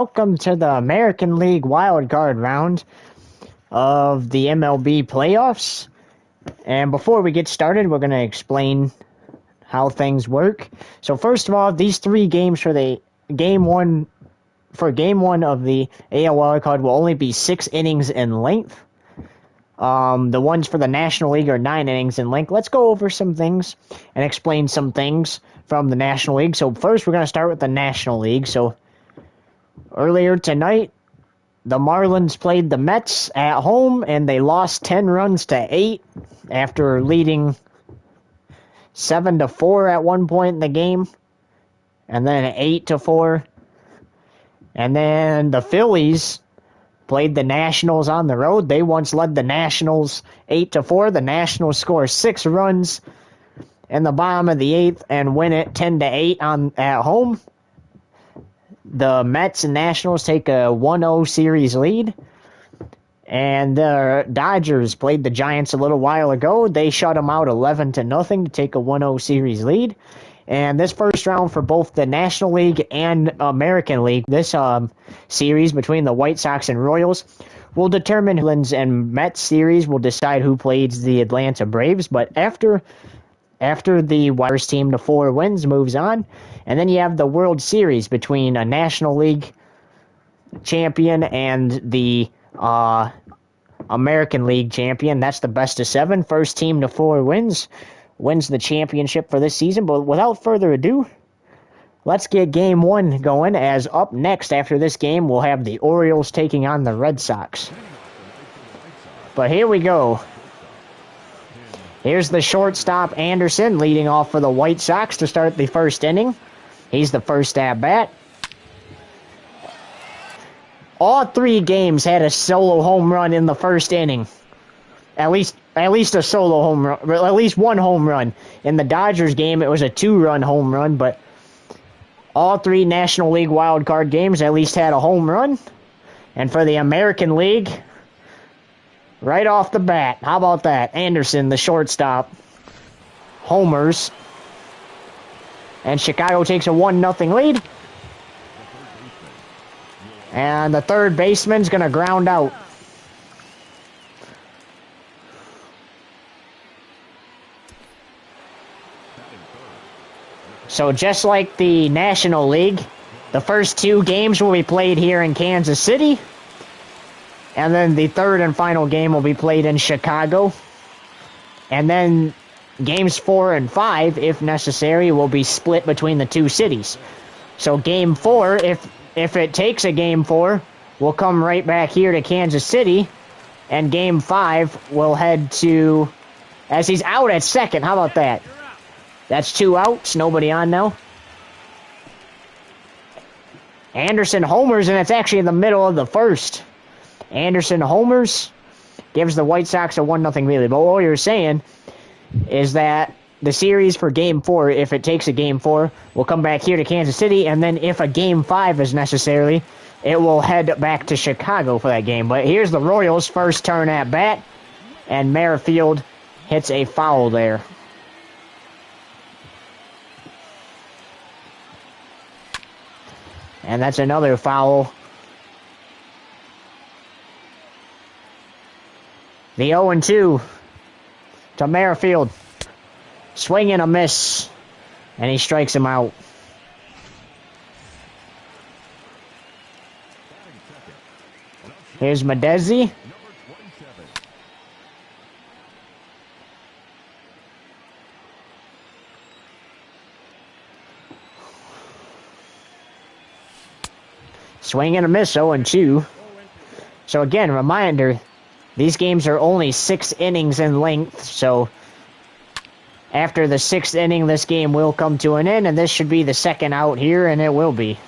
Welcome to the American League Wildcard round of the MLB playoffs. And before we get started, we're going to explain how things work. So first of all, these 3 games for game one of the AL Wildcard will only be 6 innings in length. The ones for the National League are 9 innings in length. Let's go over some things and explain some things from the National League. So first, we're going to start with the National League. So earlier tonight, the Marlins played the Mets at home, and they lost 10 runs to 8 after leading 7-4 at one point in the game, and then 8-4. And then the Phillies played the Nationals on the road. They once led the Nationals 8-4. The Nationals score 6 runs in the bottom of the 8th and win it 10-8 at home. The Mets and Nationals take a 1-0 series lead. And the Dodgers played the Giants a little while ago. They shut them out 11-0 to take a 1-0 series lead. And this first round for both the National League and American League, this series between the White Sox and Royals will determine Marlins and Mets series will decide who plays the Atlanta Braves. But after the Wires team to 4 wins moves on, and then you have the World Series between a National League champion and the American League champion. That's the best of 7. First team to 4 wins the championship for this season. But without further ado, let's get game 1 going, as up next after this game we'll have the Orioles taking on the Red Sox. But here we go. Here's the shortstop Anderson leading off for the White Sox to start the first inning. He's the first at bat. All 3 games had a solo home run in the first inning. At least a solo home run, or at least 1 home run. In the Dodgers game, it was a 2-run home run, but all 3 National League wildcard games at least had a home run. And for the American League, right off the bat, how about that? Anderson, the shortstop, homers. And Chicago takes a 1-0 lead. And the third baseman's going to ground out. So just like the National League, the first 2 games will be played here in Kansas City. And then the third and final game will be played in Chicago. And then games 4 and 5, if necessary, will be split between the 2 cities. So game 4, if it takes a game 4, will come right back here to Kansas City. And game 5 will head to, as he's out at second. How about that? That's 2 outs, nobody on now. Anderson homers, and it's actually in the middle of the first. Anderson homers, gives the White Sox a 1-0 lead. But what you're saying is that the series for Game 4, if it takes a Game 4, will come back here to Kansas City, and then if a Game 5 is necessary, it will head back to Chicago for that game. But here's the Royals' first turn at bat, and Merrifield hits a foul there. And that's another foul. The 0-2 to Merrifield. Swing and a miss. And he strikes him out. Here's Medezi. Swing and a miss, 0-2. So again, reminder, these games are only 6 innings in length, so after the 6th inning, this game will come to an end, and this should be the second out here, and it will be.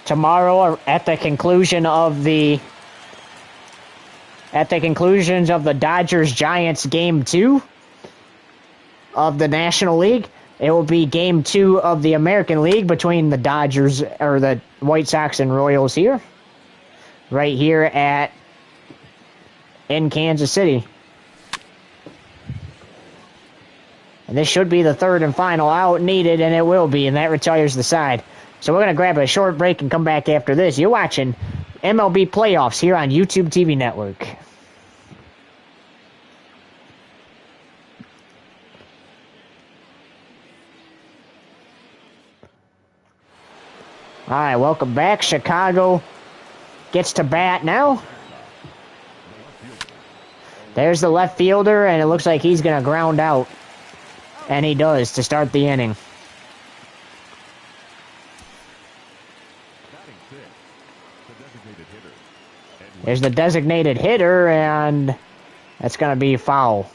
Tomorrow, at the conclusions of the Dodgers-Giants Game 2 of the National League, it will be Game 2 of the American League between the Dodgers, or the White Sox and Royals here. Right here at in Kansas City. And this should be the third and final out needed, and it will be, and that retires the side. So we're going to grab a short break and come back after this. You're watching MLB Playoffs here on YouTube TV Network. All right, welcome back. Chicago gets to bat now. There's the left fielder, and it looks like he's going to ground out. And he does to start the inning. There's the designated hitter, and that's going to be foul.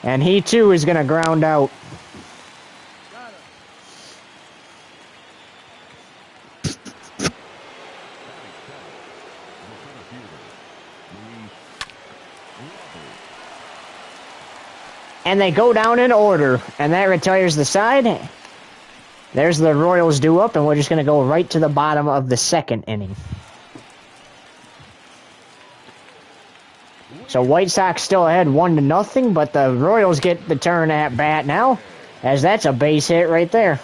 And he, too, is going to ground out. And they go down in order, and that retires the side. There's the Royals due up, and we're just going to go right to the bottom of the second inning. So White Sox still ahead 1-0, but the Royals get the turn at bat now, as that's a base hit right there.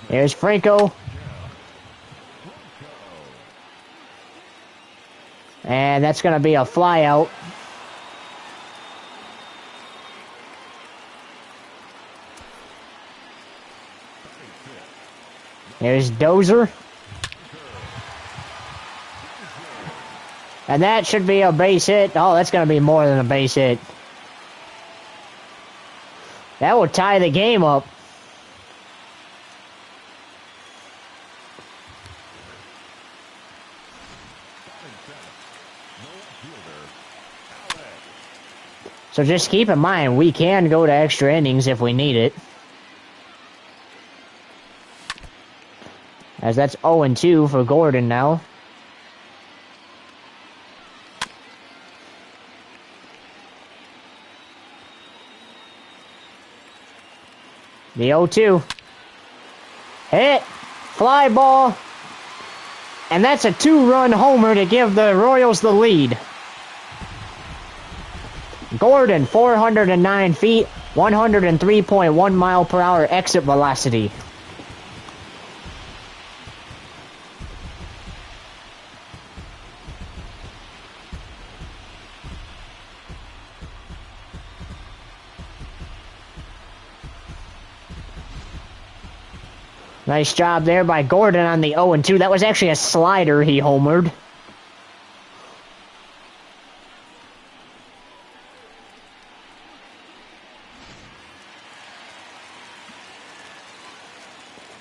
Here's Franco. And that's going to be a fly out. Here's Dozer. And that should be a base hit. Oh, that's going to be more than a base hit. That will tie the game up. So just keep in mind, we can go to extra innings if we need it. As that's 0-2 for Gordon now. The 0-2. Hit. Fly ball. And that's a 2-run homer to give the Royals the lead. Gordon, 409 feet, 103.1 mile per hour exit velocity. Nice job there by Gordon on the 0-2. That was actually a slider he homered.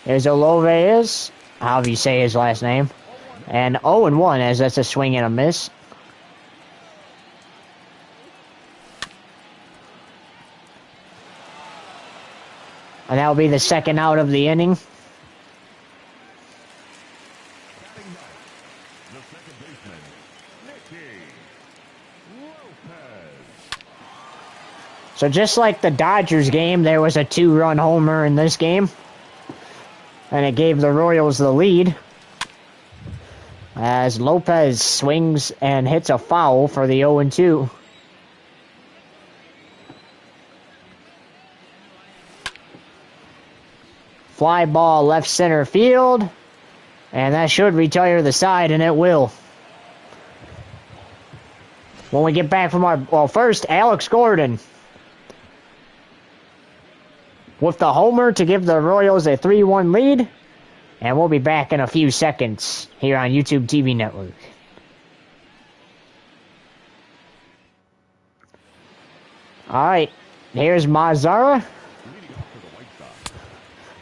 There's Oloves, however you say his last name. And 0-1, as that's a swing and a miss. And that will be the second out of the inning. So just like the Dodgers game, there was a 2-run homer in this game. And it gave the Royals the lead. As Lopez swings and hits a foul for the 0-2. Fly ball left center field. And that should retire the side, and it will. When we get back from our... Well, first, Alex Gordon with the homer to give the Royals a 3-1 lead. And we'll be back in a few seconds here on YouTube TV Network. Alright, here's Mazzara.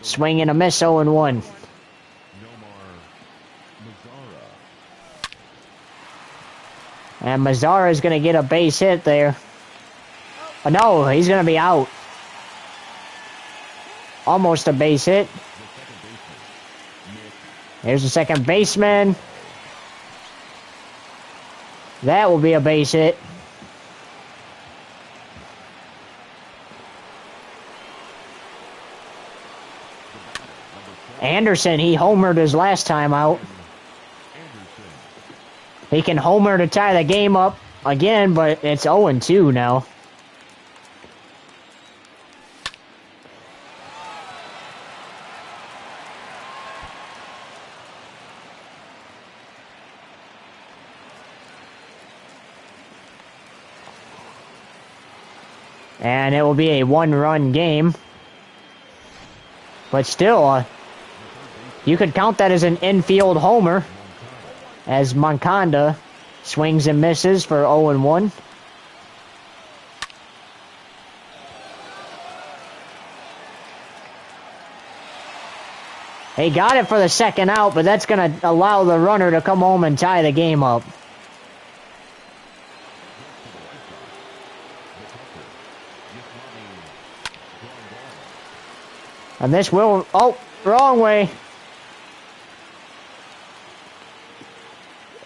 Swing and a miss, 0-1. And Mazzara is going to get a base hit there. Oh, no, he's going to be out. Almost a base hit. Here's the second baseman. That will be a base hit. Anderson, he homered his last time out. He can homer to tie the game up again, but it's 0-2 now. And it will be a one-run game. But still, you could count that as an infield homer, as Moncada swings and misses for 0-1. He got it for the second out, but that's going to allow the runner to come home and tie the game up. And this will... Oh, wrong way.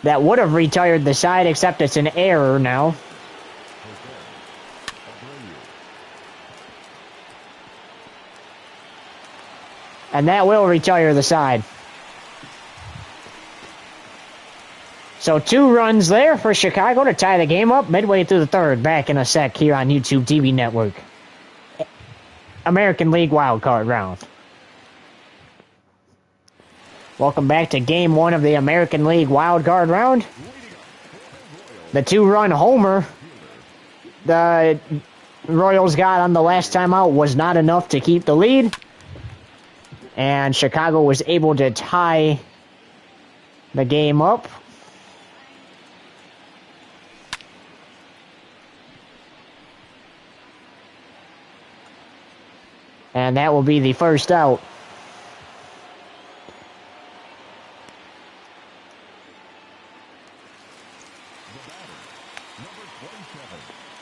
That would have retired the side, except it's an error now. And that will retire the side. So 2 runs there for Chicago to tie the game up midway through the third. Back in a sec here on YouTube TV Network. American League Wildcard round. Welcome back to Game 1 of the American League Wildcard round. The 2-run homer the Royals got on the last time out was not enough to keep the lead. And Chicago was able to tie the game up. And that will be the first out.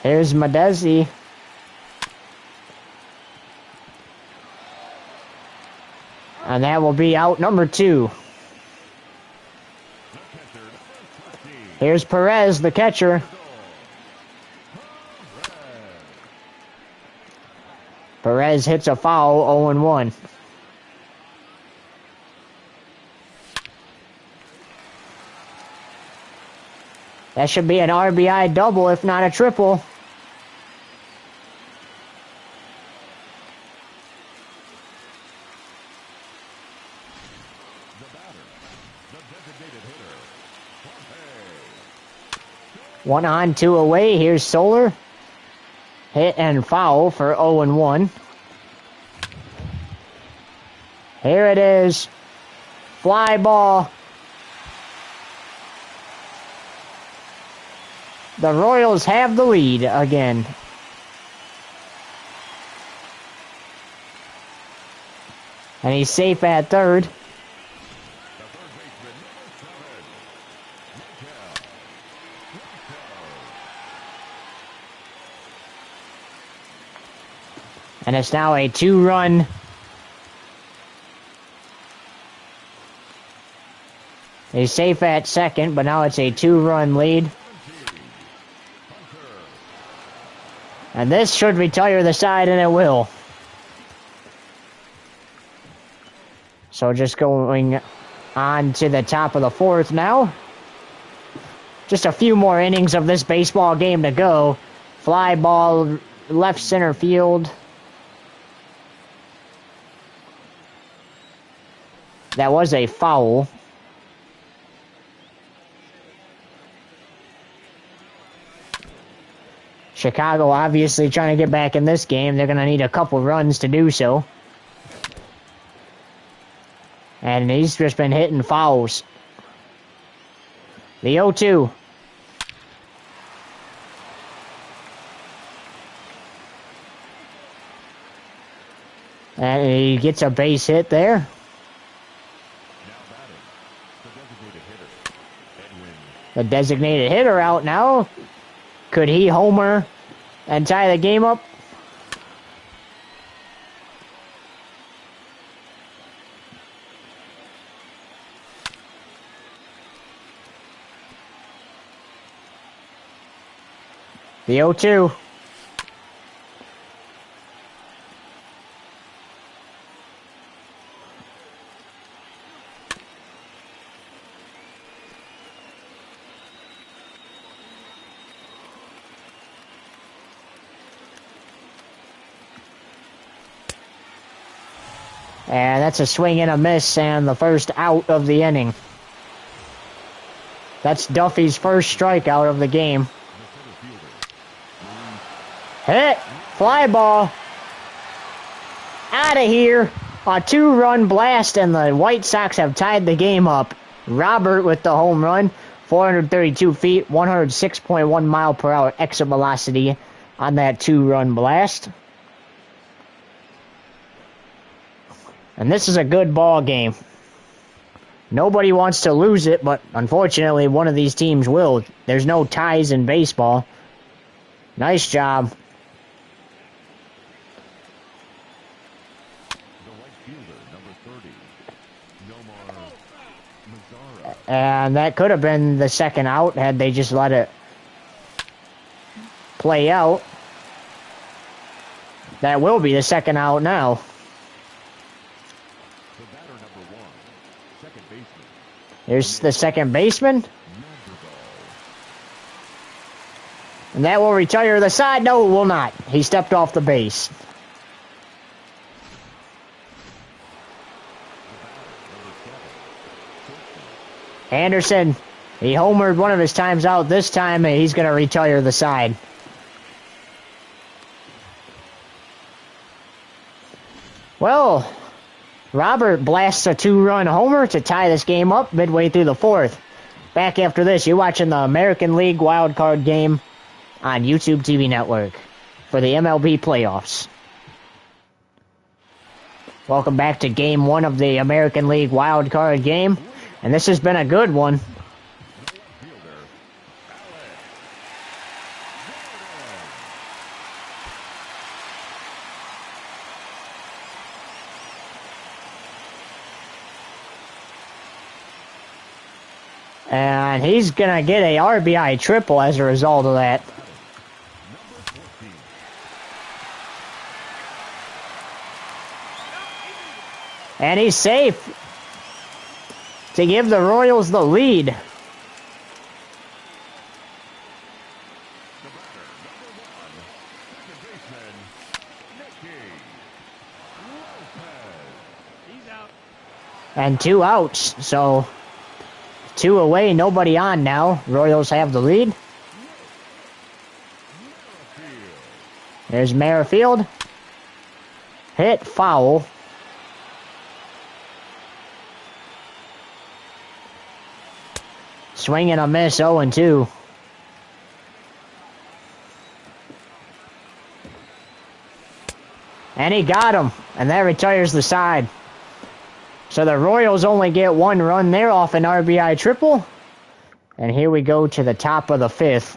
Here's Madezi. And that will be out number 2. Here's Perez, the catcher. Perez hits a foul, 0-1. That should be an RBI double, if not a triple. One on, 2 away. Here's Soler. Hit and foul for 0-1. Here it is. Fly ball. The Royals have the lead again. And he's safe at third. And it's now a 2-run. He's safe at second, but now it's a 2-run lead. And this should retire the side, and it will. So just going on to the top of the 4th now. Just a few more innings of this baseball game to go. Fly ball, left center field. That was a foul. Chicago obviously trying to get back in this game. They're going to need a couple runs to do so. And he's just been hitting fouls. The 0-2. And he gets a base hit there. The designated hitter out now. Could he homer and tie the game up? The 0-2. And that's a swing and a miss and the first out of the inning. That's Duffy's first strikeout of the game. Hit. Fly ball. Out of here. A 2-run blast, and the White Sox have tied the game up. Robert with the home run. 432 feet, 106.1 mile per hour exit velocity on that 2-run blast. And this is a good ball game. Nobody wants to lose it, but unfortunately one of these teams will. There's no ties in baseball. Nice job. And that could have been the second out had they just let it play out. That will be the second out now. Here's the second baseman. And that will retire the side. No, it will not. He stepped off the base. Anderson, he homered one of his times out. This time he's going to retire the side. Well, Robert blasts a 2-run homer to tie this game up midway through the fourth. Back after this, you're watching the American League Wildcard game on YouTube TV Network for the MLB playoffs. Welcome back to Game 1 of the American League Wildcard game. And this has been a good one. And he's going to get a RBI triple as a result of that. And he's safe to give the Royals the lead. And 2 outs, so 2 away, nobody on now. Royals have the lead. There's Merrifield. Hit, foul. Swing and a miss, 0-2. And he got him, and that retires the side. So the Royals only get 1 run there off an RBI triple. And here we go to the top of the 5th.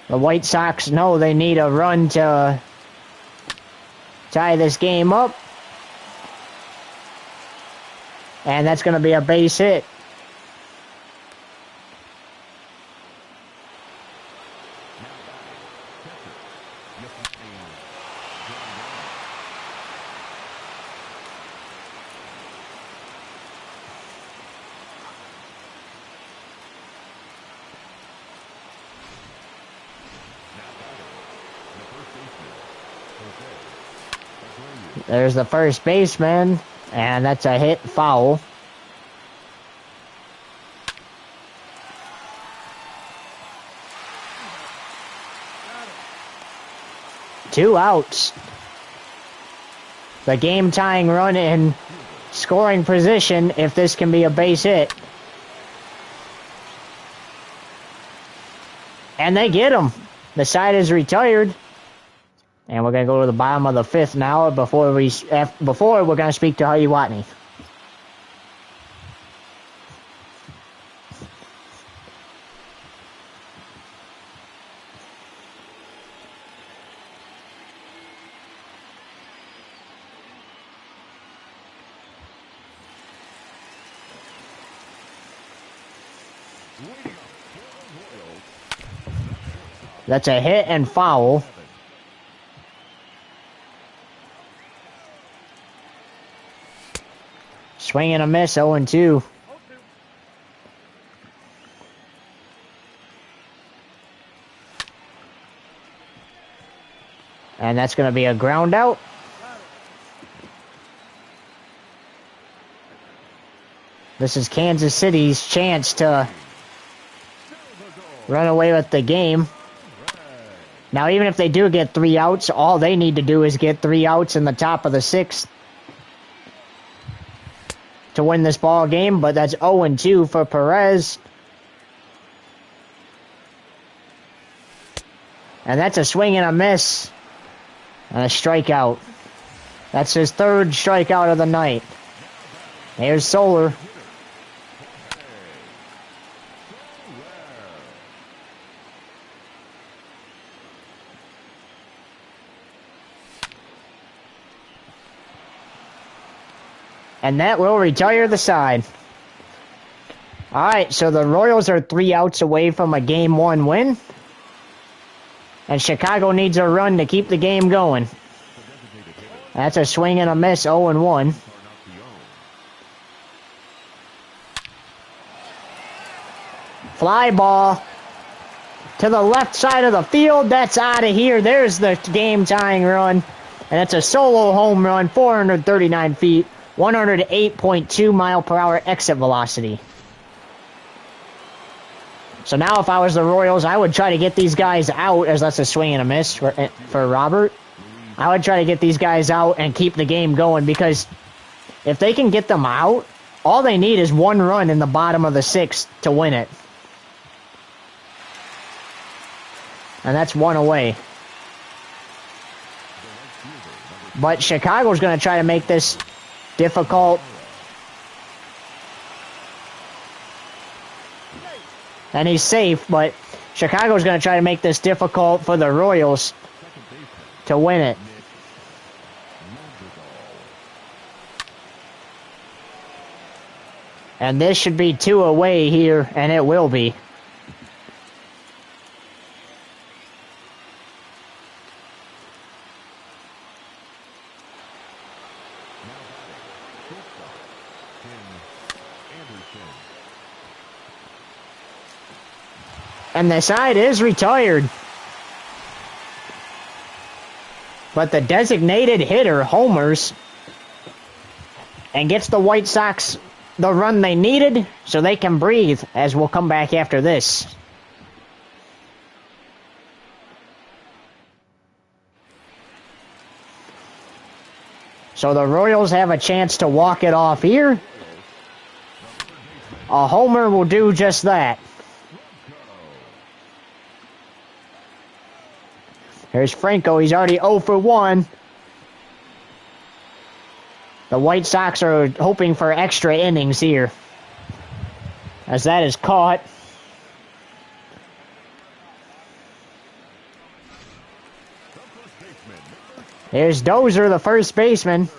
The White Sox know they need a run to tie this game up. And that's going to be a base hit. There's the first baseman, and that's a hit, foul. Two outs. The game-tying run in scoring position if this can be a base hit. And they get him. The side is retired. And we're going to go to the bottom of the 5th now before we're going to speak to Hayawatney. That's a hit and foul. Swing and a miss, 0-2. And that's going to be a ground out. This is Kansas City's chance to run away with the game. Now, even if they do get 3 outs, all they need to do is get 3 outs in the top of the 6th to win this ball game, but that's 0-2 for Perez. And that's a swing and a miss and a strikeout. That's his 3rd strikeout of the night. Here's Soler. And that will retire the side. All right, so the Royals are 3 outs away from a Game 1 win. And Chicago needs a run to keep the game going. That's a swing and a miss, 0-1. Fly ball to the left side of the field. That's out of here. There's the game-tying run. And it's a solo home run, 439 feet. 108.2 mile per hour exit velocity. So now if I was the Royals, I would try to get these guys out, as that's a swing and a miss for Robert. I would try to get these guys out and keep the game going, because if they can get them out, all they need is 1 run in the bottom of the 6th to win it. And that's 1 away. But Chicago's going to try to make this difficult. And he's safe, but Chicago's going to try to make this difficult for the Royals to win it. And this should be 2 away here, and it will be. And the side is retired. But the designated hitter homers and gets the White Sox the run they needed so they can breathe, as we'll come back after this. So the Royals have a chance to walk it off here. A homer will do just that. Here's Franco. He's already 0 for 1. The White Sox are hoping for extra innings here, as that is caught. Here's Dozier, the first baseman.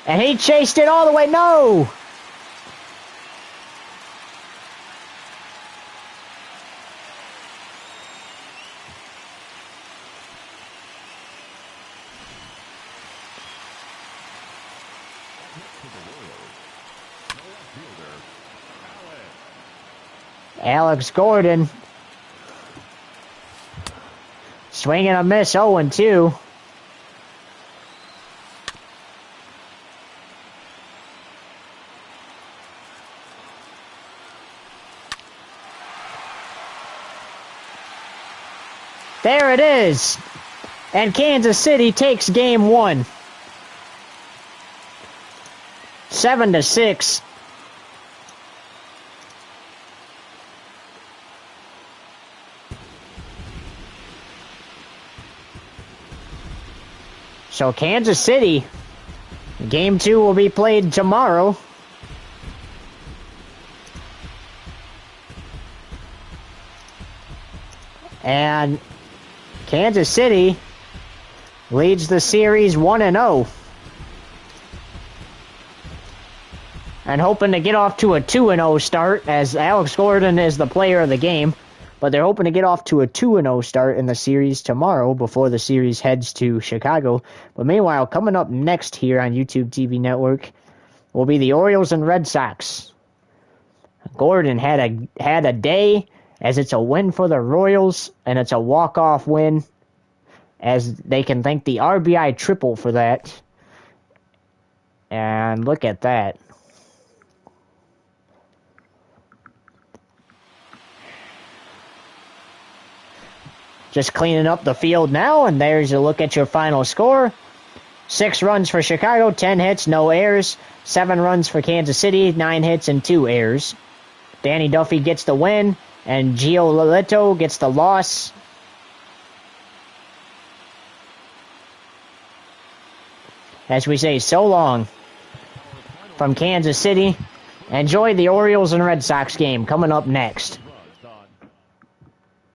And he chased it all the way. No! Alex Gordon. Swing and a miss, 0-2. There it is. And Kansas City takes game 1. 7-6. So Kansas City, game 2 will be played tomorrow. And Kansas City leads the series 1-0. And hoping to get off to a 2-0 start, as Alex Gordon is the player of the game. But they're hoping to get off to a 2-0 start in the series tomorrow before the series heads to Chicago. But meanwhile, coming up next here on YouTube TV Network will be the Orioles and Red Sox. Gordon had a day, as it's a win for the Royals, and it's a walk-off win, as they can thank the RBI triple for that. And look at that. Just cleaning up the field now, and there's a look at your final score. 6 runs for Chicago, 10 hits, no errors. 7 runs for Kansas City, 9 hits and 2 errors. Danny Duffy gets the win, and Gio Lolito gets the loss. As we say, so long from Kansas City. Enjoy the Orioles and Red Sox game coming up next.